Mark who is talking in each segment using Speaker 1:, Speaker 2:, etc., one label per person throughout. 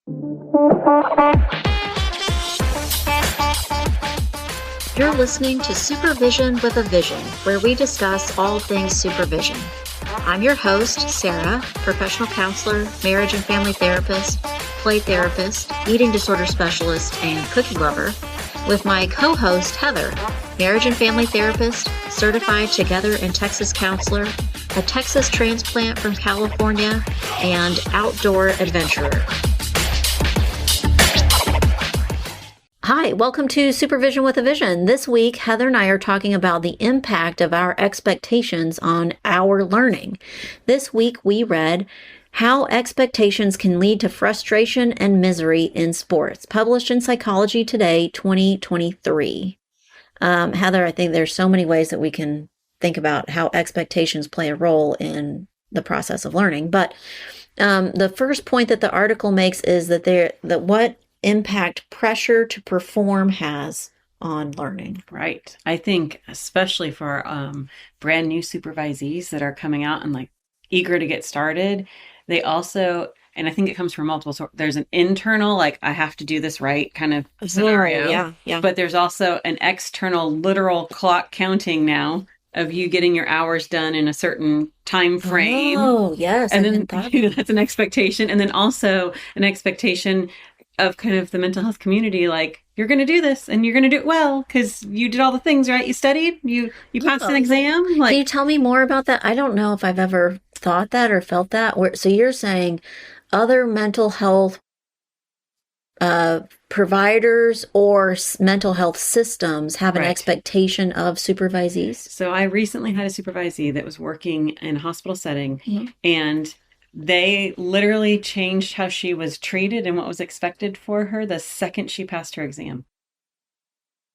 Speaker 1: You're listening to Supervision with a Vision, where we discuss all things supervision. I'm your host, Sarah, professional counselor, marriage and family therapist, play therapist, eating disorder specialist, and cookie lover, with my co-host, Heather, marriage and family therapist, certified Together in Texas counselor, a Texas transplant from California, and outdoor adventurer. Hi, welcome to Supervision with a Vision. This week, Heather and I are talking about the impact of our expectations on our learning. This week, we read How Expectations Can Lead to Frustration and Misery in Sports, published in Psychology Today, 2023. Heather, I think there's so many ways that we can think about how expectations play a role in the process of learning. But the first point that the article makes is that what impact pressure to perform has on learning.
Speaker 2: Right. I think especially for brand new supervisees that are coming out and like eager to get started, they also, and I think it comes from multiple sources. There's an internal, like, I have to do this right kind of scenario. Yeah. But there's also an external literal clock counting now of you getting your hours done in a certain time frame.
Speaker 1: Oh, yes.
Speaker 2: And then that's an expectation. And then also an expectation of kind of the mental health community, like, you're going to do this and you're going to do it well because you did all the things, right? You studied, you passed an exam. Like,
Speaker 1: can you tell me more about that? I don't know if I've ever thought that or felt that. So you're saying other mental health providers or mental health systems have an expectation of supervisees?
Speaker 2: So I recently had a supervisee that was working in a hospital setting, and they literally changed how she was treated and what was expected for her the second she passed her exam.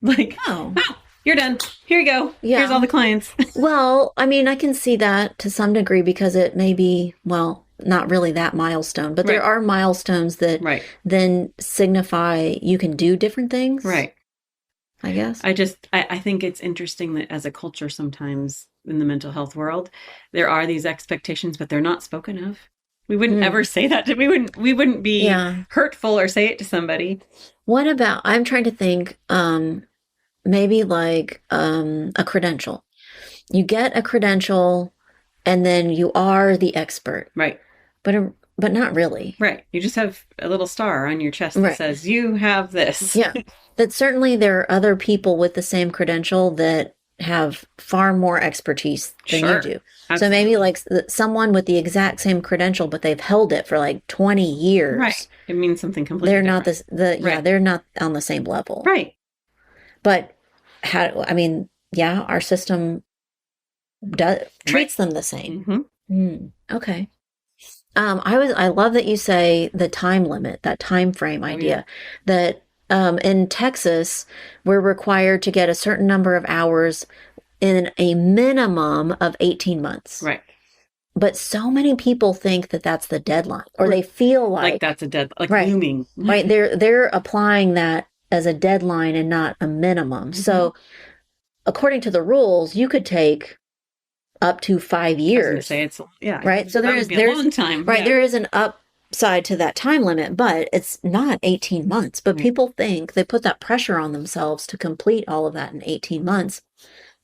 Speaker 2: Like, oh, you're done. Here you go. Yeah. Here's all the clients.
Speaker 1: Well, I mean, I can see that to some degree because it may be, well, not really that milestone, but there are milestones that then signify you can do different things.
Speaker 2: Right.
Speaker 1: I guess.
Speaker 2: I think it's interesting that as a culture sometimes in the mental health world, there are these expectations, but they're not spoken of. We wouldn't ever say that. We wouldn't be hurtful or say it to somebody.
Speaker 1: What about, I'm trying to think, maybe like a credential. You get a credential and then you are the expert.
Speaker 2: Right.
Speaker 1: But not really.
Speaker 2: Right. You just have a little star on your chest that says, you have this.
Speaker 1: Yeah. But certainly there are other people with the same credential that have far more expertise than you do. Absolutely. So maybe like someone with the exact same credential, but they've held it for like 20 years.
Speaker 2: Right. It means something completely
Speaker 1: different.
Speaker 2: They're
Speaker 1: they're not on the same level.
Speaker 2: Right.
Speaker 1: But our system treats them the same. Mm-hmm. Okay. I love that you say the time limit, that time frame idea, that in Texas, we're required to get a certain number of hours in a minimum of 18 months.
Speaker 2: Right.
Speaker 1: But so many people think that that's the deadline, or they feel like
Speaker 2: that's a deadline, like looming.
Speaker 1: Right. They're applying that as a deadline and not a minimum. Mm-hmm. So according to the rules, you could take up to 5 years.
Speaker 2: I was gonna say
Speaker 1: right. So there's
Speaker 2: a long time.
Speaker 1: Right. Yeah. There is an upside to that time limit, but it's not 18 months. But people think they put that pressure on themselves to complete all of that in 18 months.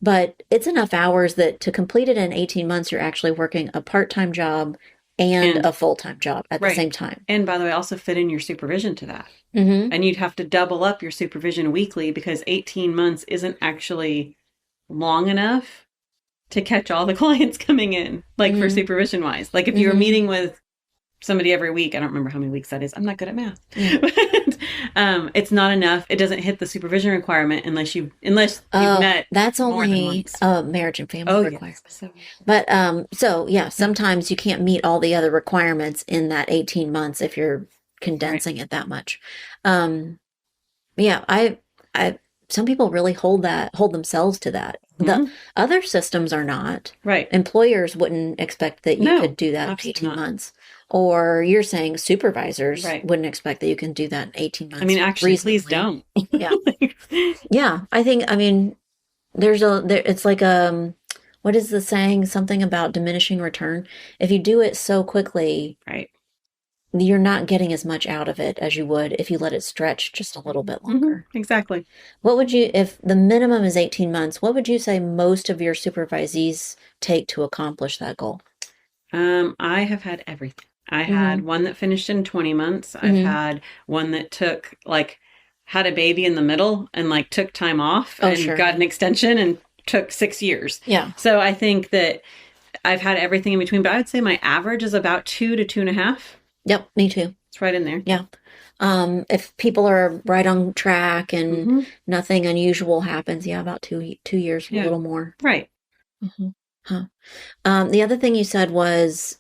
Speaker 1: But it's enough hours that to complete it in 18 months, you're actually working a part-time job and a full-time job at the same time.
Speaker 2: And by the way, also fit in your supervision to that.
Speaker 1: Mm-hmm.
Speaker 2: And you'd have to double up your supervision weekly because 18 months isn't actually long enough to catch all the clients coming in, like for supervision wise. Like if you were meeting with somebody every week, I don't remember how many weeks that is. I'm not good at math. But it's not enough. It doesn't hit the supervision requirement unless you've met.
Speaker 1: That's only marriage and family requirement. Yes. But sometimes you can't meet all the other requirements in that 18 months if you're condensing it that much. Some people really hold themselves to that. The other systems are not.
Speaker 2: Right.
Speaker 1: Employers wouldn't expect that you could do that in 18 months. Or you're saying supervisors wouldn't expect that you can do that in 18 months.
Speaker 2: I mean, actually, please don't.
Speaker 1: Yeah. Yeah. I think, it's like, what is the saying? Something about diminishing return. If you do it so quickly, you're not getting as much out of it as you would if you let it stretch just a little bit longer.
Speaker 2: Exactly.
Speaker 1: What would you, if the minimum is 18 months, what would you say most of your supervisees take to accomplish that goal?
Speaker 2: I have had everything. I had one that finished in 20 months. I've had one that took had a baby in the middle and took time off and got an extension and took 6 years.
Speaker 1: Yeah.
Speaker 2: So I think that I've had everything in between, but I would say my average is about 2 to 2.5.
Speaker 1: Yep, me too.
Speaker 2: It's right in there.
Speaker 1: Yeah. If people are right on track and nothing unusual happens, about 2 years, a little more.
Speaker 2: Right.
Speaker 1: Huh. The other thing you said was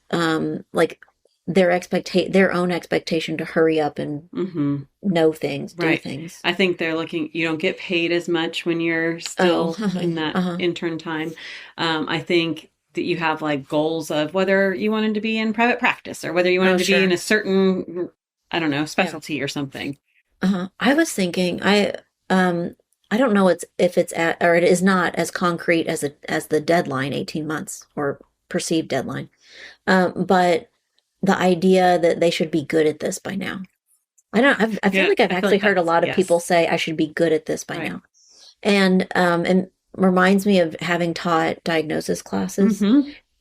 Speaker 1: their own expectation to hurry up and know things, do things.
Speaker 2: I think they're looking. You don't get paid as much when you're still in that intern time. I think that you have goals of whether you wanted to be in private practice or whether you wanted to be in a certain, I don't know, specialty or something.
Speaker 1: I was thinking, I don't know if it's at, or it is not as concrete as the deadline, 18 months or perceived deadline. But the idea that they should be good at this by now. I feel like I've actually heard a lot of people say I should be good at this by now. And it reminds me of having taught diagnosis classes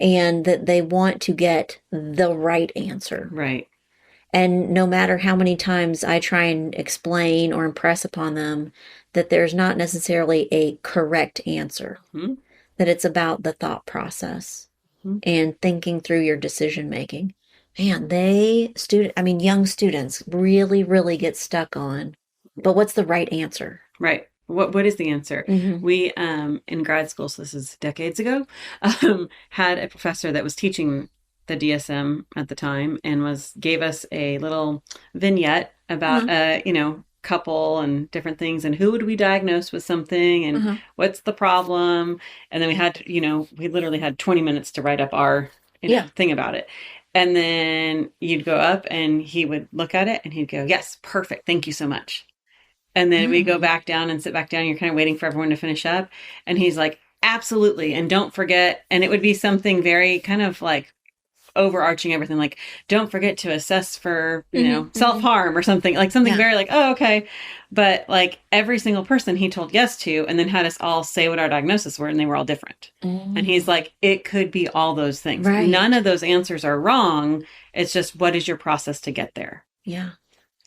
Speaker 1: and that they want to get the right answer.
Speaker 2: Right.
Speaker 1: And no matter how many times I try and explain or impress upon them that there's not necessarily a correct answer, that it's about the thought process and thinking through your decision making. Man, young students really, really get stuck on, but what's the right answer?
Speaker 2: Right. What is the answer? We, in grad school, so this is decades ago, had a professor that was teaching the DSM at the time and gave us a little vignette about couple and different things and who would we diagnose with something and what's the problem, and then we had we literally had 20 minutes to write up our thing about it, and then you'd go up and he would look at it and he'd go, yes, perfect, thank you so much, and then we go back down and sit back down. You're kind of waiting for everyone to finish up, and he's like, absolutely, and don't forget, and it would be something very kind of overarching everything, don't forget to assess for self-harm or something very oh, okay, but every single person he told yes to, and then had us all say what our diagnosis were, and they were all different. And he's like, it could be all those things, none of those answers are wrong, it's just what is your process to get there,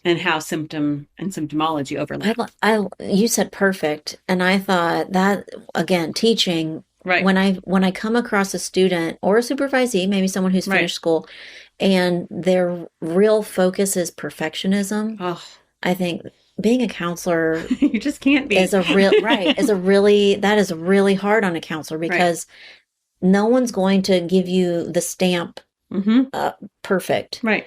Speaker 2: and how symptom and symptomology overlap.
Speaker 1: You said perfect, and I thought that, again, teaching.
Speaker 2: Right.
Speaker 1: When I come across a student or a supervisee, maybe someone who's finished school, and their real focus is perfectionism, I think being a counselor
Speaker 2: you just can't be
Speaker 1: that is really hard on a counselor, because no one's going to give you the stamp perfect.
Speaker 2: Right.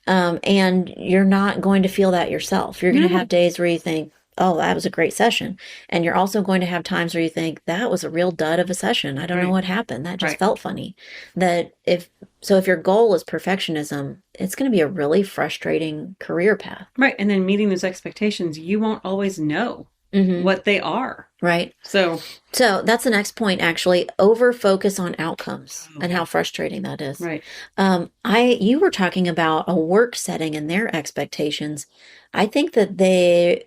Speaker 1: And you're not going to feel that yourself. You're going to have days where you think, oh, that was a great session. And you're also going to have times where you think, that was a real dud of a session. I don't know what happened. That just felt funny. If your goal is perfectionism, it's going to be a really frustrating career path.
Speaker 2: Right. And then meeting those expectations, you won't always know what they are.
Speaker 1: Right.
Speaker 2: So
Speaker 1: that's the next point, actually. Over focus on outcomes and how frustrating that is.
Speaker 2: Right.
Speaker 1: You were talking about a work setting and their expectations. I think that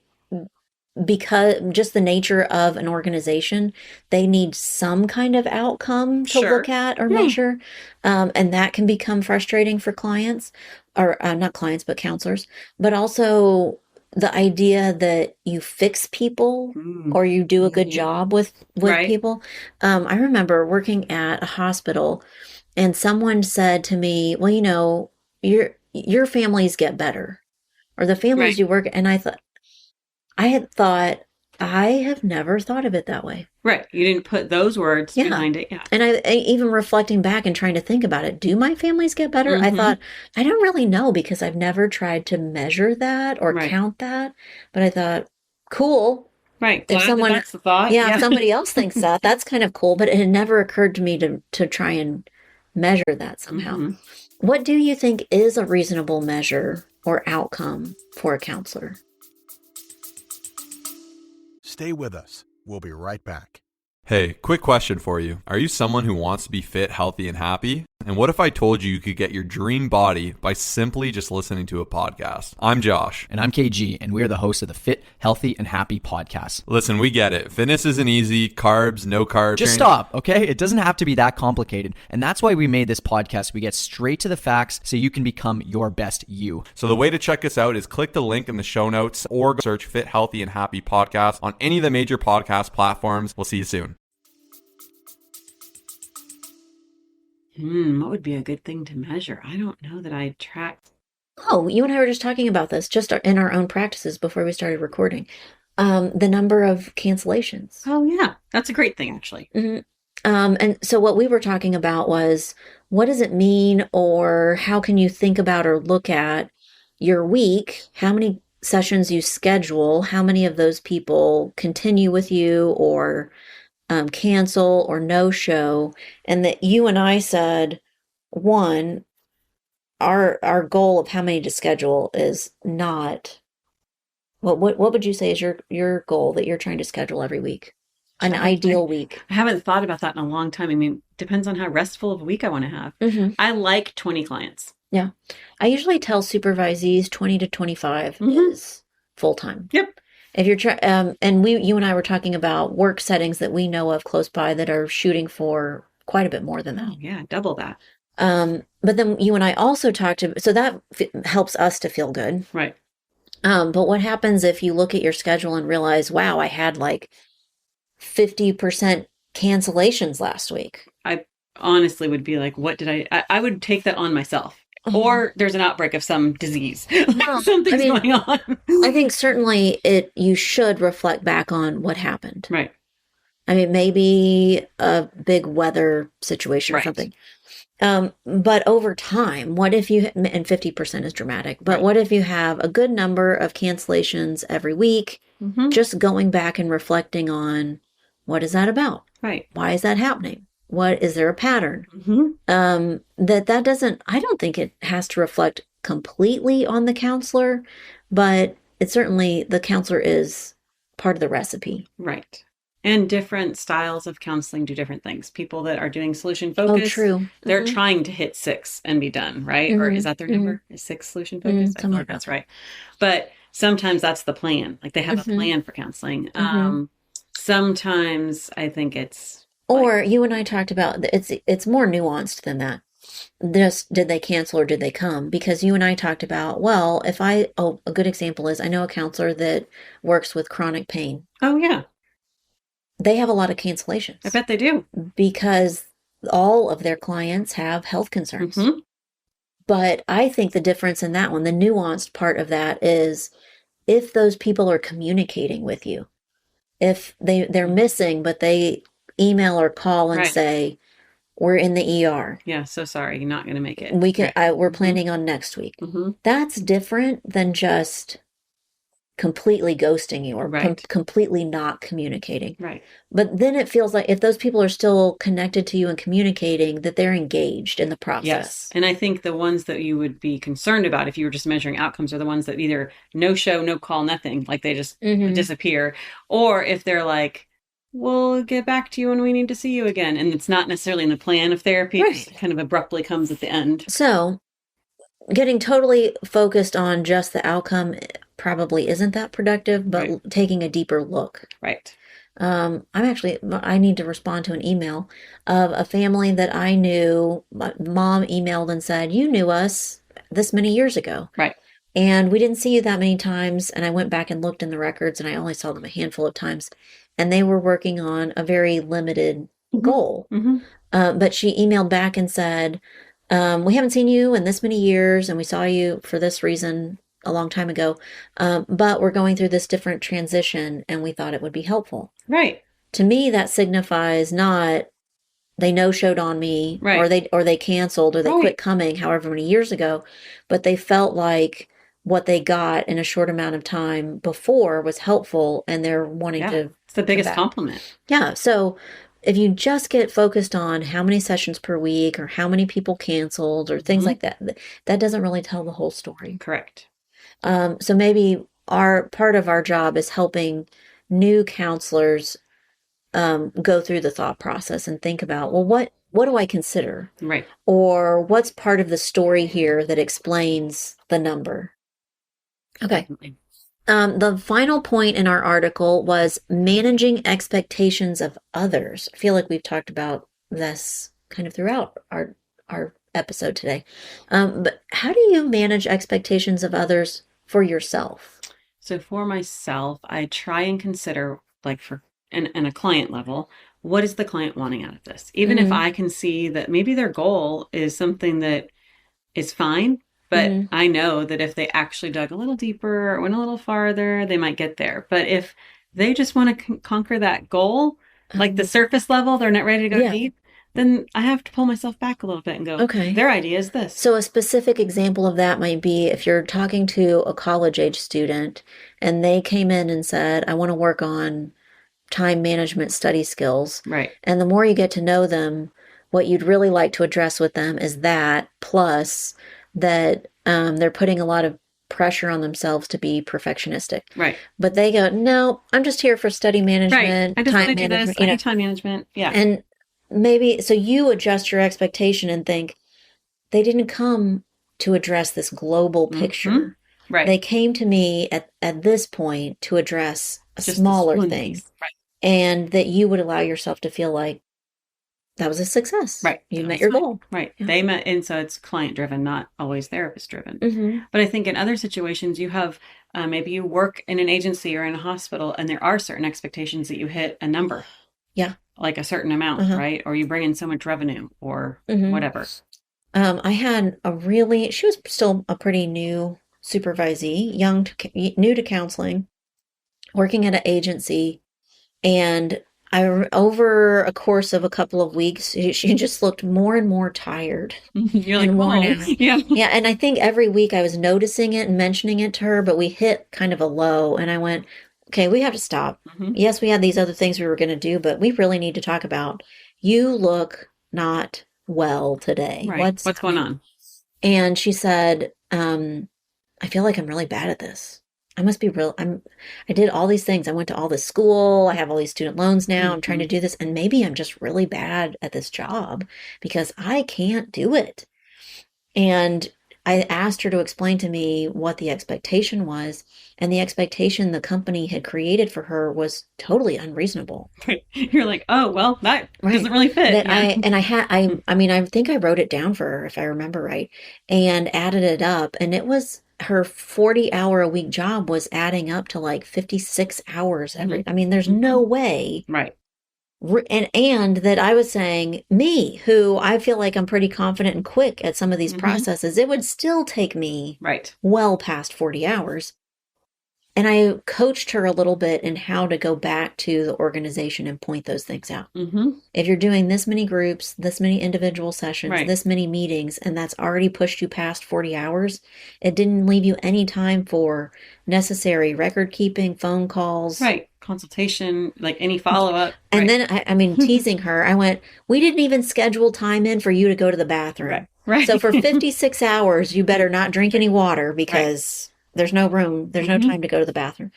Speaker 1: because just the nature of an organization, they need some kind of outcome to look at or measure. And that can become frustrating for clients, or not clients, but counselors. But also the idea that you fix people or you do a good job with people. I remember working at a hospital, and someone said to me, well, your families get better, or the families you work, and I have never thought of it that way.
Speaker 2: Right. You didn't put those words behind it. Yeah.
Speaker 1: And I even reflecting back and trying to think about it, do my families get better? I thought, I don't really know, because I've never tried to measure that or count that. But I thought, cool.
Speaker 2: Right. If that's the thought.
Speaker 1: If somebody else thinks that, that's kind of cool. But it had never occurred to me to try and measure that somehow. What do you think is a reasonable measure or outcome for a counselor?
Speaker 3: Stay with us. We'll be right back.
Speaker 4: Hey, quick question for you. Are you someone who wants to be fit, healthy, and happy? And what if I told you you could get your dream body by simply just listening to a podcast? I'm Josh.
Speaker 5: And I'm KG, and we're the hosts of the Fit, Healthy, and Happy podcast.
Speaker 4: Listen, we get it. Fitness isn't easy. Carbs, no carbs.
Speaker 5: Just stop, okay? It doesn't have to be that complicated. And that's why we made this podcast. We get straight to the facts so you can become your best you.
Speaker 4: So the way to check us out is click the link in the show notes or search Fit, Healthy, and Happy podcast on any of the major podcast platforms. We'll see you soon.
Speaker 2: What would be a good thing to measure? I don't know that I tracked.
Speaker 1: Oh, you and I were just talking about this just in our own practices before we started recording. The number of cancellations.
Speaker 2: Oh, yeah. That's a great thing, actually.
Speaker 1: Mm-hmm. And so what we were talking about was, what does it mean, or how can you think about or look at your week, how many sessions you schedule, how many of those people continue with you or cancel or no show, and that you and I said, one, our goal of how many to schedule is not what would you say is your goal that you're trying to schedule every week, an ideal week?
Speaker 2: I haven't thought about that in a long time. I mean, depends on how restful of a week I want to have.
Speaker 1: Mm-hmm.
Speaker 2: I like 20 clients.
Speaker 1: Yeah, I usually tell supervisees 20 to 25 is full time.
Speaker 2: Yep.
Speaker 1: If you're and you and I were talking about work settings that we know of close by that are shooting for quite a bit more than that.
Speaker 2: Oh, yeah, double that.
Speaker 1: But then you and I also talked to, so that helps us to feel good.
Speaker 2: Right.
Speaker 1: But what happens if you look at your schedule and realize, wow, I had like 50% cancellations last week?
Speaker 2: I honestly would be like, what did I would take that on myself. Or there's an outbreak of some disease. Something's going on.
Speaker 1: I think certainly you should reflect back on what happened.
Speaker 2: Right.
Speaker 1: I mean, maybe a big weather situation or something. But over time, what if you, and 50% is dramatic, but what if you have a good number of cancellations every week, just going back and reflecting on what is that about?
Speaker 2: Right.
Speaker 1: Why is that happening? What is there a pattern? That doesn't, I don't think it has to reflect completely on the counselor, but it certainly, the counselor is part of the recipe.
Speaker 2: Right. And different styles of counseling do different things. People that are doing solution focus,
Speaker 1: true.
Speaker 2: They're trying to hit 6 and be done, right? Or is that their number? Is 6 solution focus? I think that's right. But sometimes that's the plan. Like they have a plan for counseling. Sometimes I think it's
Speaker 1: or you and I talked about it's more nuanced than that. Just did they cancel or did they come? Because you and I talked about, well, a good example is I know a counselor that works with chronic pain.
Speaker 2: Oh yeah.
Speaker 1: They have a lot of cancellations.
Speaker 2: I bet they do.
Speaker 1: Because all of their clients have health concerns. But I think the difference in that one, the nuanced part of that is if those people are communicating with you, if they're missing, but they email or call and say, we're in the ER.
Speaker 2: Yeah, so sorry, you're not going to make it.
Speaker 1: We're planning on next week. That's different than just completely ghosting you or completely not communicating.
Speaker 2: Right.
Speaker 1: But then it feels like if those people are still connected to you and communicating, that they're engaged in the process.
Speaker 2: Yes. And I think the ones that you would be concerned about if you were just measuring outcomes are the ones that either no show, no call, nothing, like they just disappear. Or if they're like, we'll get back to you when we need to see you again. And it's not necessarily in the plan of therapy. It just kind of abruptly comes at the end.
Speaker 1: So getting totally focused on just the outcome probably isn't that productive, but taking a deeper look.
Speaker 2: Right.
Speaker 1: I need to respond to an email of a family that I knew. My mom emailed and said, you knew us this many years ago.
Speaker 2: Right.
Speaker 1: And we didn't see you that many times. And I went back and looked in the records and I only saw them a handful of times. And they were working on a very limited goal. But she emailed back and said, we haven't seen you in this many years and we saw you for this reason a long time ago. But we're going through this different transition and we thought it would be helpful.
Speaker 2: Right.
Speaker 1: To me, that signifies not they no-showed on me or they canceled or they quit coming however many years ago, but they felt like what they got in a short amount of time before was helpful and they're wanting to.
Speaker 2: It's the biggest compliment.
Speaker 1: Yeah. So if you just get focused on how many sessions per week or how many people canceled or things like that, that doesn't really tell the whole story.
Speaker 2: Correct.
Speaker 1: So maybe part of our job is helping new counselors go through the thought process and think about, well, what do I consider?
Speaker 2: Right.
Speaker 1: Or what's part of the story here that explains the number? Okay.
Speaker 2: Definitely.
Speaker 1: The final point in our article was managing expectations of others. I feel like we've talked about this kind of throughout our episode today. But how do you manage expectations of others for yourself?
Speaker 2: So for myself, I try and consider, like for in a client level, what is the client wanting out of this? Even if I can see that maybe their goal is something that is fine, but I know that if they actually dug a little deeper or went a little farther, they might get there. But if they just want to conquer that goal, like the surface level, they're not ready to go
Speaker 1: Yeah.
Speaker 2: deep, then I have to pull myself back a little bit and go,
Speaker 1: Okay.
Speaker 2: their idea is this.
Speaker 1: So a specific example of that might be if you're talking to a college age student and they came in and said, I want to work on time management study skills.
Speaker 2: Right.
Speaker 1: And the more you get to know them, what you'd really like to address with them is that, plus that they're putting a lot of pressure on themselves to be perfectionistic.
Speaker 2: Right.
Speaker 1: But they go, no, I'm just here for study
Speaker 2: Right.
Speaker 1: management,
Speaker 2: I just
Speaker 1: time
Speaker 2: want to do
Speaker 1: management,
Speaker 2: this. I need time management. Yeah.
Speaker 1: And maybe, so you adjust your expectation and think, they didn't come to address this global picture.
Speaker 2: Right.
Speaker 1: They came to me at this point to address a
Speaker 2: Just
Speaker 1: smaller
Speaker 2: this one
Speaker 1: thing.
Speaker 2: piece. Right.
Speaker 1: And that you would allow yourself to feel like that was a success.
Speaker 2: Right.
Speaker 1: You
Speaker 2: That
Speaker 1: met
Speaker 2: was
Speaker 1: your
Speaker 2: fine.
Speaker 1: goal.
Speaker 2: Right.
Speaker 1: Yeah.
Speaker 2: They met, and so it's client driven, not always therapist driven.
Speaker 1: Mm-hmm.
Speaker 2: But I think in other situations, you have maybe you work in an agency or in a hospital, and there are certain expectations that you hit a number.
Speaker 1: Yeah.
Speaker 2: Like a certain amount, right? Or you bring in so much revenue or whatever.
Speaker 1: I had she was still a pretty new supervisee, new to counseling, working at an agency. And over a course of a couple of weeks, she just looked more and more tired.
Speaker 2: You're like,
Speaker 1: and worn
Speaker 2: "Whoa."
Speaker 1: out.
Speaker 2: Yeah.
Speaker 1: Yeah, and I think every week I was noticing it and mentioning it to her, but we hit kind of a low, and I went, okay, we have to stop. Yes, we had these other things we were going to do, but we really need to talk about, you look not well today.
Speaker 2: Right.
Speaker 1: What's
Speaker 2: going on?
Speaker 1: And she said, I feel like I'm really bad at this. I must be I did all these things. I went to all this school. I have all these student loans now. I'm trying to do this. And maybe I'm just really bad at this job because I can't do it. And I asked her to explain to me what the expectation was. And the expectation the company had created for her was totally unreasonable.
Speaker 2: You're like, oh, well, that doesn't really fit.
Speaker 1: That I think I wrote it down for her, if I remember right, and added it up. And it was her 40-hour-a-week job was adding up to like 56 hours there's no way.
Speaker 2: Right.
Speaker 1: And that I was saying, me, who I feel like I'm pretty confident and quick at some of these processes, it would still take me well past 40 hours. And I coached her a little bit in how to go back to the organization and point those things out. If you're doing this many groups, this many individual sessions, this many meetings, and that's already pushed you past 40 hours, it didn't leave you any time for necessary record keeping, phone calls.
Speaker 2: Right. Consultation, like any follow-up.
Speaker 1: And then, teasing her, I went, we didn't even schedule time in for you to go to the bathroom.
Speaker 2: Right.
Speaker 1: So for 56 hours, you better not drink any water because there's no room. There's no time to go to the bathroom.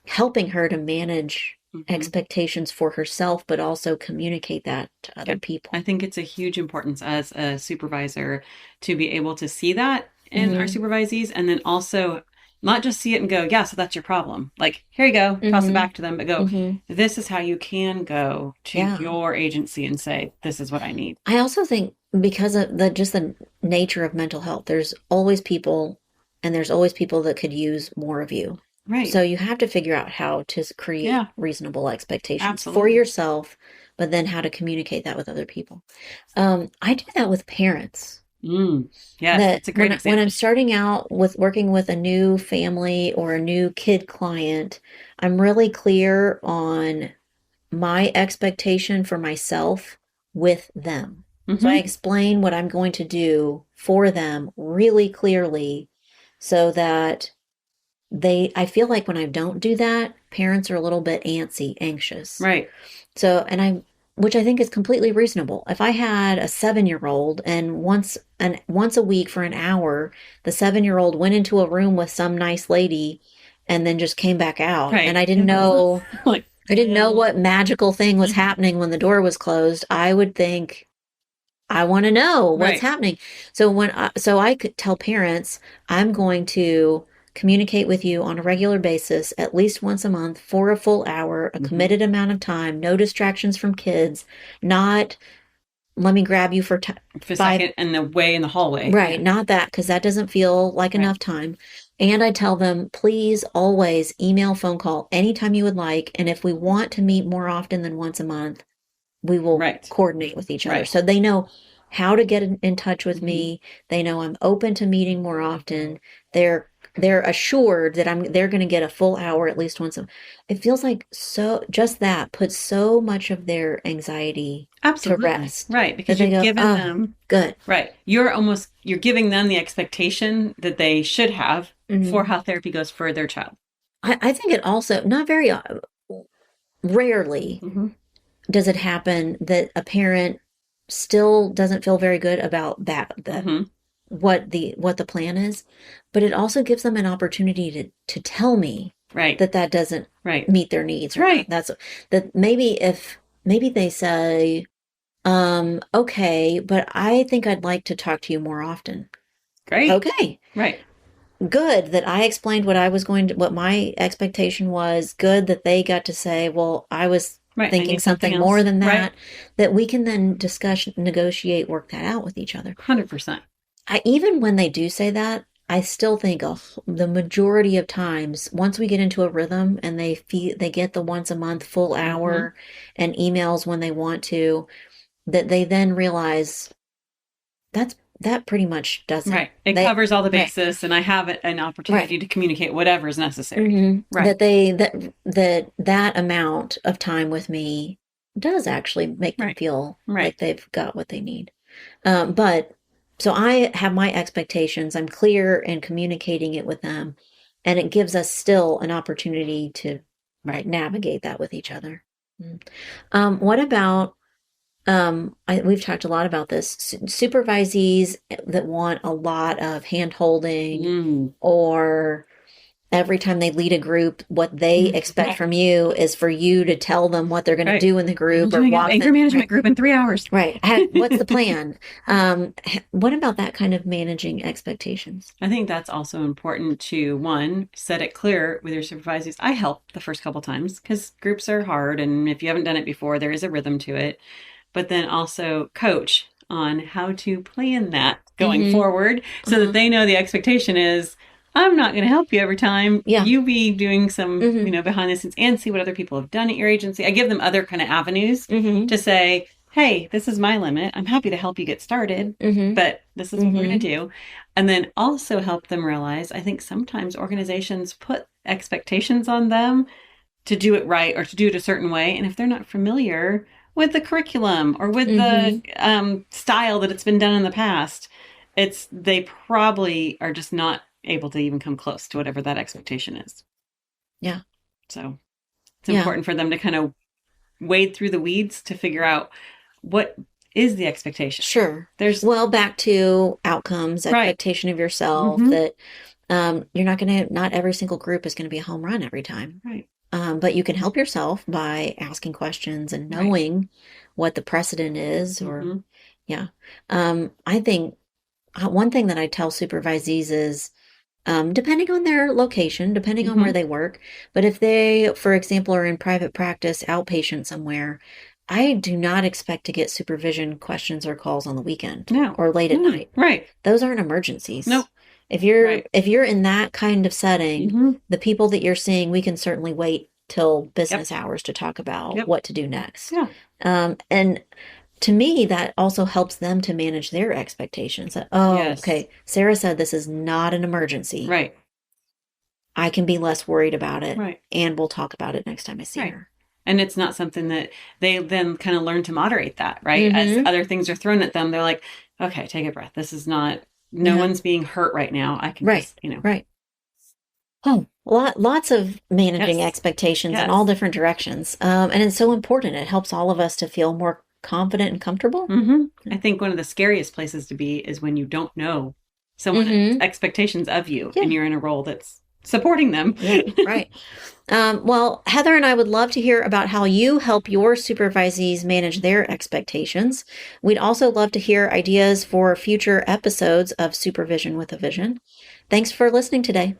Speaker 1: Helping her to manage expectations for herself, but also communicate that to other people.
Speaker 2: I think it's a huge importance as a supervisor to be able to see that in our supervisees, and then also not just see it and go, yeah, so that's your problem. Like, here you go, toss it back to them, but go, this is how you can go to your agency and say, this is what I need.
Speaker 1: I also think because of the nature of mental health, there's always people that could use more of you.
Speaker 2: Right.
Speaker 1: So you have to figure out how to create reasonable expectations for
Speaker 2: Absolutely.
Speaker 1: yourself, but then how to communicate that with other people. I do that with parents.
Speaker 2: Yeah, it's a great example.
Speaker 1: When I'm starting out with working with a new family or a new kid client, I'm really clear on my expectation for myself with them. So I explain what I'm going to do for them really clearly so that I feel like when I don't do that, parents are a little bit anxious.
Speaker 2: Right.
Speaker 1: So, which I think is completely reasonable. If I had a 7-year-old and once a week for an hour, the 7-year-old went into a room with some nice lady and then just came back out, and I didn't know, I didn't know what magical thing was happening when the door was closed. I would think, I want to know what's
Speaker 2: Right.
Speaker 1: happening. So I could tell parents, I'm going to communicate with you on a regular basis, at least once a month for a full hour, a committed amount of time, no distractions from kids, not let me grab you for
Speaker 2: For a
Speaker 1: 5
Speaker 2: second in the hallway.
Speaker 1: Right,
Speaker 2: Yeah.
Speaker 1: not that, because that doesn't feel like
Speaker 2: Right.
Speaker 1: enough time. And I tell them, please always email, phone call anytime you would like. And if we want to meet more often than once a month, we will
Speaker 2: Right.
Speaker 1: coordinate with each other.
Speaker 2: Right.
Speaker 1: So they know how to get in touch with
Speaker 2: Mhm.
Speaker 1: me. They know I'm open to meeting more often. They're assured that they're going to get a full hour at least once a. It feels like so just that puts so much of their anxiety to
Speaker 2: Absolutely.
Speaker 1: rest.
Speaker 2: Right.
Speaker 1: That
Speaker 2: Because
Speaker 1: they
Speaker 2: you're
Speaker 1: go,
Speaker 2: giving
Speaker 1: oh,
Speaker 2: them,
Speaker 1: good.
Speaker 2: right. You're giving them the expectation that they should have for how therapy goes for their child.
Speaker 1: I think it also not very rarely
Speaker 2: Mm-hmm.
Speaker 1: does it happen that a parent still doesn't feel very good about that
Speaker 2: Mm-hmm.
Speaker 1: what the plan is, but it also gives them an opportunity to tell me
Speaker 2: Right.
Speaker 1: that doesn't
Speaker 2: Right.
Speaker 1: meet their needs or
Speaker 2: Right.
Speaker 1: not. That's that maybe they say, okay, but I think I'd like to talk to you more often.
Speaker 2: Great.
Speaker 1: Okay.
Speaker 2: Right.
Speaker 1: Good that I explained what my expectation was. Good that they got to say, well, I was
Speaker 2: Right. I
Speaker 1: thinking
Speaker 2: need something
Speaker 1: something more
Speaker 2: else.
Speaker 1: than
Speaker 2: Right.
Speaker 1: that we can then discuss, negotiate, work that out with each other.
Speaker 2: 100%.
Speaker 1: Even when they do say that, I still think the majority of times, once we get into a rhythm and they get the once a month full hour and emails when they want to, that they then realize that pretty much does it.
Speaker 2: Right. It
Speaker 1: They,
Speaker 2: covers all the
Speaker 1: right.
Speaker 2: basis, and I have an opportunity to communicate whatever is necessary.
Speaker 1: Mhm.
Speaker 2: Right.
Speaker 1: That amount of time with me does actually make them
Speaker 2: Right.
Speaker 1: feel
Speaker 2: Right.
Speaker 1: like they've got what they need. But so I have my expectations. I'm clear in communicating it with them, and it gives us still an opportunity to
Speaker 2: Right.
Speaker 1: navigate that with each other. What about we've talked a lot about this supervisees that want a lot of hand holding or every time they lead a group, what they expect from you is for you to tell them what they're going to do in the group or walk
Speaker 2: anger management group in 3 hours.
Speaker 1: Right. What's the plan? What about that kind of managing expectations?
Speaker 2: I think that's also important to, one, set it clear with your supervisors. I help the first couple times because groups are hard. And if you haven't done it before, there is a rhythm to it. But then also coach on how to plan that going forward so that they know the expectation is, I'm not going to help you every time.
Speaker 1: Yeah.
Speaker 2: You be doing some, behind the scenes and see what other people have done at your agency. I give them other kind of avenues to say, hey, this is my limit. I'm happy to help you get started, but this is what we're going to do. And then also help them realize, I think sometimes organizations put expectations on them to do it right or to do it a certain way. And if they're not familiar with the curriculum or with the style that it's been done in the past, they probably are just not able to even come close to whatever that expectation is.
Speaker 1: Yeah.
Speaker 2: So it's important for them to kind of wade through the weeds to figure out what is the expectation.
Speaker 1: Sure. Back to outcomes, expectation of yourself that you're not every single group is going to be a home run every time.
Speaker 2: Right.
Speaker 1: But you can help yourself by asking questions and knowing what the precedent is I think one thing that I tell supervisees is, depending on their location, depending on where they work, but if they, for example, are in private practice, outpatient somewhere, I do not expect to get supervision questions or calls on the weekend or late at night.
Speaker 2: Right.
Speaker 1: Those aren't emergencies.
Speaker 2: Nope.
Speaker 1: If you're in that kind of setting, the people that you're seeing, we can certainly wait till business hours to talk about what to do next.
Speaker 2: Yeah.
Speaker 1: And to me, that also helps them to manage their expectations. Okay, Sarah said this is not an emergency.
Speaker 2: Right.
Speaker 1: I can be less worried about it.
Speaker 2: Right.
Speaker 1: And we'll talk about it next time I see her.
Speaker 2: And it's not something that they then kind of learn to moderate that, right? As other things are thrown at them, they're like, okay, take a breath. This is not, no one's being hurt right now. I can just,
Speaker 1: Right. Oh, lots of managing expectations in all different directions. And it's so important. It helps all of us to feel more confident and comfortable.
Speaker 2: I think one of the scariest places to be is when you don't know someone's expectations of you and you're in a role that's supporting them.
Speaker 1: Yeah, right. Well, Heather and I would love to hear about how you help your supervisees manage their expectations. We'd also love to hear ideas for future episodes of Supervision with a Vision. Thanks for listening today.